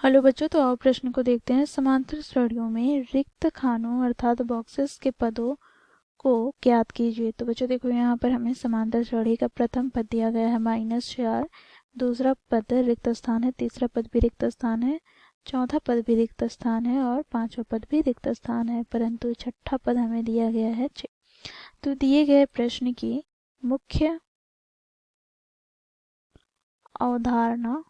Hello बच्चों, तो आओ प्रश्न को देखते हैं। समांतर श्रेणियों में रिक्त खानों अर्थात बॉक्सेस के पदों को ज्ञात कीजिए। तो बच्चों देखो, यहाँ पर हमें समांतर श्रेणी का प्रथम पद दिया गया है -4, दूसरा पद रिक्त स्थान है, तीसरा पद भी रिक्त स्थान है, चौथा पद भी रिक्त स्थान है और पांचवा पद भी रिक्त स्थान है, परंतु छठा पद हमें दिया गया है 6। तो दिए गए प्रश्न की मुख्य अवधारणा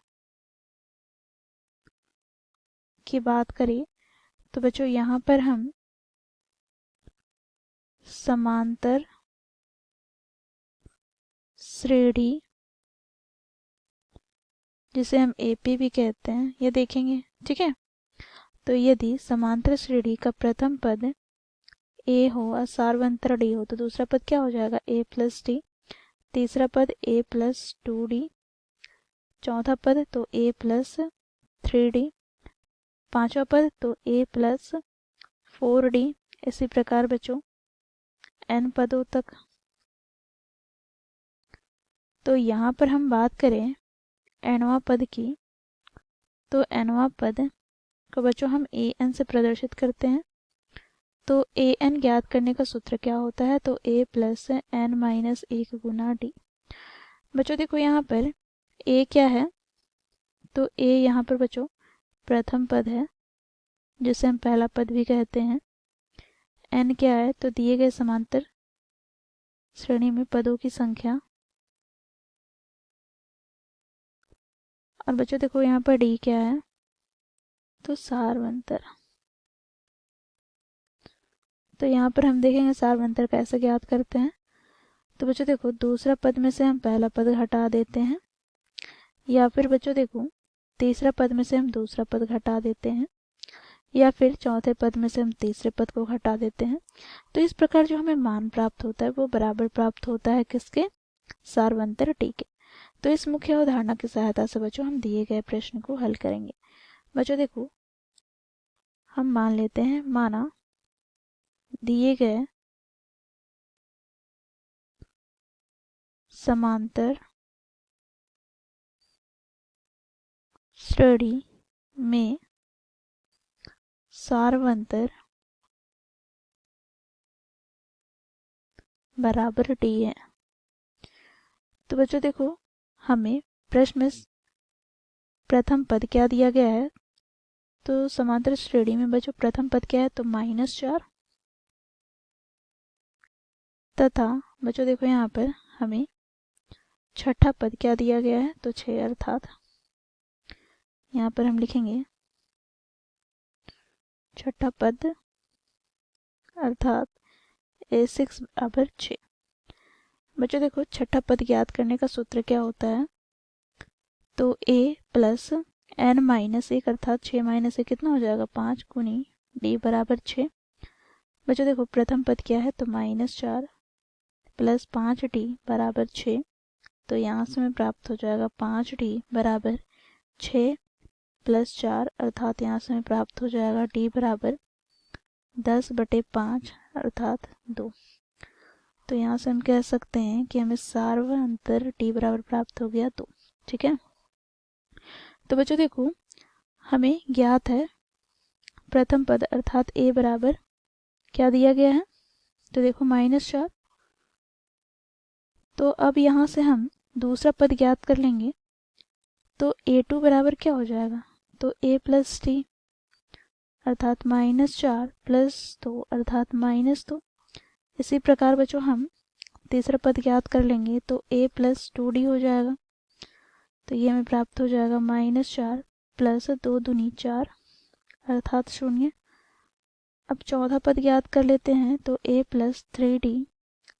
की बात करें तो बच्चों यहाँ पर हम समांतर श्रेणी, जिसे हम एपी भी कहते हैं, ये देखेंगे। ठीक है, तो यदि समांतर श्रेणी का प्रथम पद ए हो और सार्वंतर डी हो तो दूसरा पद क्या हो जाएगा? ए प्लस डी, तीसरा पद ए प्लस 2d, चौथा पद तो ए प्लस 3d, पांचवा पद तो ए प्लस 4d। इसी प्रकार बच्चों n पदों तक। तो यहाँ पर हम बात करें nवां पद की, तो nवां पद को बच्चों हम an से प्रदर्शित करते हैं। तो an ज्ञात करने का सूत्र क्या होता है? तो a plus n minus 1 Guna d। बच्चों देखो यहाँ पर a क्या है? तो a यहाँ पर बच्चों प्रथम पद है, जिसे हम पहला पद भी कहते हैं। n क्या है? तो दिए गए समांतर श्रेणी में पदों की संख्या। और बच्चों देखो यहाँ पर d क्या है? तो सार्वंतर। तो यहाँ पर हम देखेंगे सार्वंतर कैसे ज्ञात करते हैं। तो बच्चों देखो, दूसरा पद में से हम पहला पद हटा देते हैं, या फिर बच्चों देखो तीसरा पद में से हम दूसरा पद घटा देते हैं, या फिर चौथे पद में से हम तीसरे पद को घटा देते हैं। तो इस प्रकार जो हमें मान प्राप्त होता है वो बराबर प्राप्त होता है किसके? सार्वंतर टी के। तो इस मुख्य अवधारणा की सहायता से बच्चों हम दिए गए प्रश्न को हल करेंगे। बच्चों देखो, हम मान लेते हैं, माना दिए गए समांतर श्रेणी में सार्वंतर बराबर डी है। तो बच्चों देखो, हमें प्रश्न में प्रथम पद क्या दिया गया है? तो समांतर श्रेणी में बच्चों प्रथम पद क्या है? तो -4। तथा बच्चों देखो यहाँ पर हमें छठा पद क्या दिया गया है? तो 6, अर्थात यहाँ पर हम लिखेंगे छठा पद अर्थात a6 बराबर 6। बच्चों देखो, छठा पद ज्ञात करने का सूत्र क्या होता है? तो a प्लस n माइनस 1 अर्थात 6 माइनस 1 कितना हो जाएगा? 5 गुनी d बराबर 6। बच्चों देखो, प्रथम पद क्या है? तो -4 प्लस 5d बराबर 6। तो यहाँ से हमें प्राप्त हो जाएगा 5d बराबर 6 प्लस 4, अर्थात यहाँ से हमें प्राप्त हो जाएगा d बराबर 10/5 अर्थात 2। तो यहाँ से हम कह सकते हैं कि हमें सार्वंतर d बराबर प्राप्त हो गया 2। ठीक है, तो बच्चों देखो, हमें ज्ञात है प्रथम पद अर्थात a बराबर क्या दिया गया है? तो देखो -4। तो अब यहाँ से हम दूसरा पद ज्ञात कर लेंगे। तो a2 बराबर क्या हो जाएगा? तो a प्लस टी अर्थात -4 प्लस 2 अर्थात -2। इसी प्रकार बच्चों हम तीसरा पद ज्ञात कर लेंगे, तो a प्लस 2d हो जाएगा। तो ये हमें प्राप्त हो जाएगा -4 प्लस 2 दूनी 4 अर्थात 0। अब चौथा पद ज्ञात कर लेते हैं, तो a प्लस 3d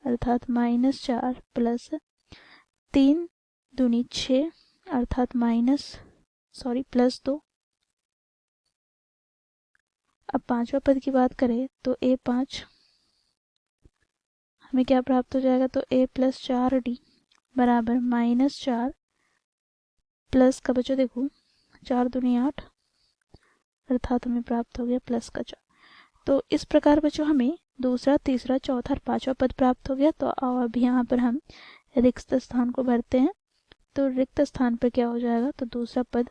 अर्थात -4 प्लस 3 दूनी 6 अर्थात प्लस 2। अब पांचवा पद की बात करें तो a5 हमें क्या प्राप्त हो जाएगा? तो a प्लस 4d बराबर -4 प्लस का बच्चों देखो 4 दूनी 8 अर्थात हमें प्राप्त हो गया प्लस का 4। तो इस प्रकार बच्चों हमें दूसरा, तीसरा, चौथा और पांचवा पद प्राप्त हो गया। तो अब यहाँ पर हम रिक्त स्थान को भरते हैं। तो रिक्त स्थान पर क्या हो जाएगा? तो दूसरा पद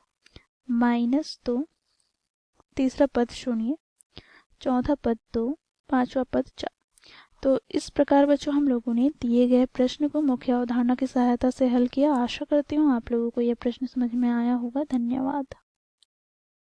-2 तीसरा पद शून्य, चौथा पद 2, पांचवा पद 4। तो इस प्रकार बच्चों हम लोगों ने दिए गए प्रश्न को मुख्य अवधारणा की सहायता से हल किया। आशा करती हूँ आप लोगों को यह प्रश्न समझ में आया होगा। धन्यवाद।